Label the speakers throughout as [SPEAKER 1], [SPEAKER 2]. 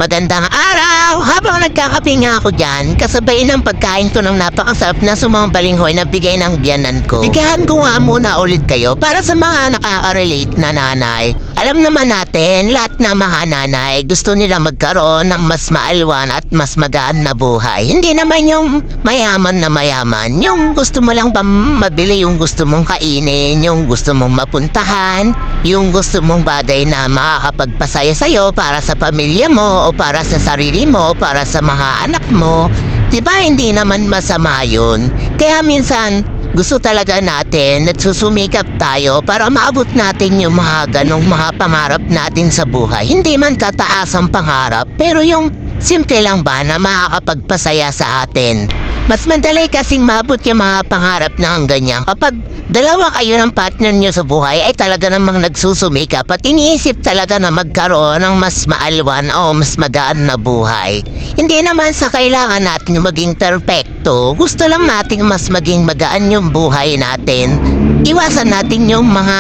[SPEAKER 1] Magandang araw! Habang nagkakape nga ako dyan, kasabay ng pagkain ko ng napakasarap na sumang balinghoy na bigay ng biyanan ko. Bigyan ko nga muna ulit kayo para sa mga nakaka-relate na nanay. Alam naman natin, lahat ng mga nanay gusto nila magkaroon ng mas maalwan at mas magaan na buhay. Hindi naman yung mayaman na mayaman. Yung gusto mo lang ba mabili yung gusto mong kainin, yung gusto mong mapuntahan, yung gusto mong bagay na makakapagpasaya sa'yo para sa pamilya mo o para sa sarili mo, para sa mga anak mo. Diba hindi naman masama yun? Kaya minsan, gusto talaga natin at susumikap tayo para maabot natin yung mga ganong mga pangarap natin sa buhay. Hindi man tataas ang pangarap, pero yung simple lang ba na makakapagpasaya sa atin. Mas madali kasing maabot yung mga pangarap na ang ganyan kapag dalawa kayo ng partner nyo sa buhay ay talaga namang nagsusumikap at iniisip talaga na magkaroon ng mas maalwan o mas magaan na buhay. Hindi naman sa kailangan natin maging perfecto. Gusto lang natin mas maging magaan yung buhay natin. Iwasan natin yung mga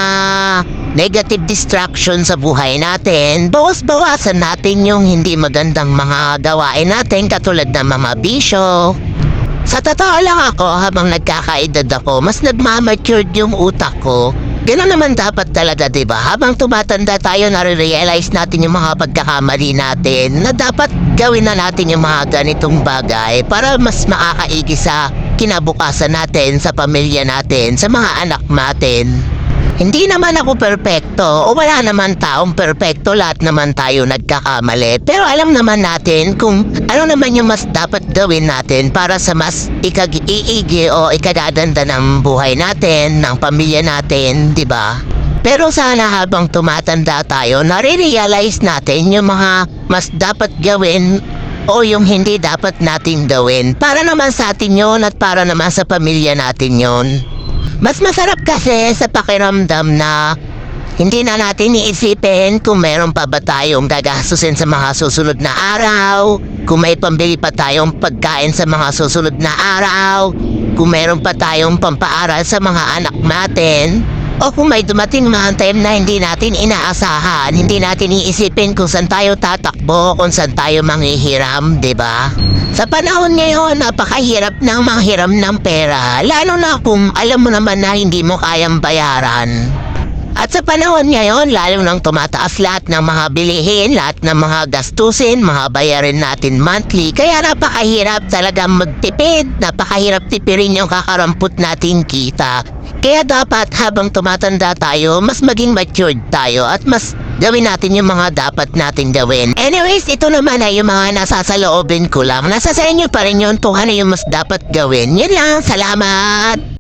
[SPEAKER 1] negative distraction sa buhay natin. Bawas-bawasan natin yung hindi magandang mga gawain natin katulad ng mga bisyo. Sa totoo lang ako, habang nagkakaedad ako, mas nagmamatured yung utak ko. Gano'n naman dapat talaga, diba? Habang tumatanda tayo, nare-realize natin yung mga pagkakamali natin na dapat gawin na natin yung mga ganitong bagay para mas makakaigi sa kinabukasan natin, sa pamilya natin, sa mga anak natin. Hindi naman ako perpekto o wala naman taong perpekto, lahat naman tayo nagkakamali. Pero alam naman natin kung ano naman yung mas dapat gawin natin para sa mas ikag-iigi o ikadadanda ng buhay natin, ng pamilya natin, di ba? Pero sana habang tumatanda tayo, nare-realize natin yung mga mas dapat gawin o yung hindi dapat nating gawin. Para naman sa atin yun at para naman sa pamilya natin yun. Mas masarap kasi sa pakiramdam na hindi na natin iisipin kung meron pa ba tayong gagastusin sa mga susunod na araw, kung may pambili pa tayong pagkain sa mga susunod na araw, kung meron pa tayong pampaaral sa mga anak natin, o kung may dumating mga time na hindi natin inaasahan, hindi natin iisipin kung saan tayo tatakbo, kung saan tayo manghihiram, diba? Sa panahon ngayon, napakahirap ng manghiram ng pera, lalo na kung alam mo naman na hindi mo kayang bayaran. At sa panahon ngayon, lalo nang tumataas lahat ng mga bilihin, lahat ng mga gastusin, mga bayarin natin monthly, kaya napakahirap talagang magtipid, napakahirap tipirin yung kakarampot nating kita. Kaya dapat habang tumatanda tayo, mas maging matured tayo at mas gawin natin yung mga dapat natin gawin. Anyways, ito naman ay yung mga nasasaloobin ko lang. Nasa sa inyo pa rin yun kung ano yung mas dapat gawin. Yun lang, salamat!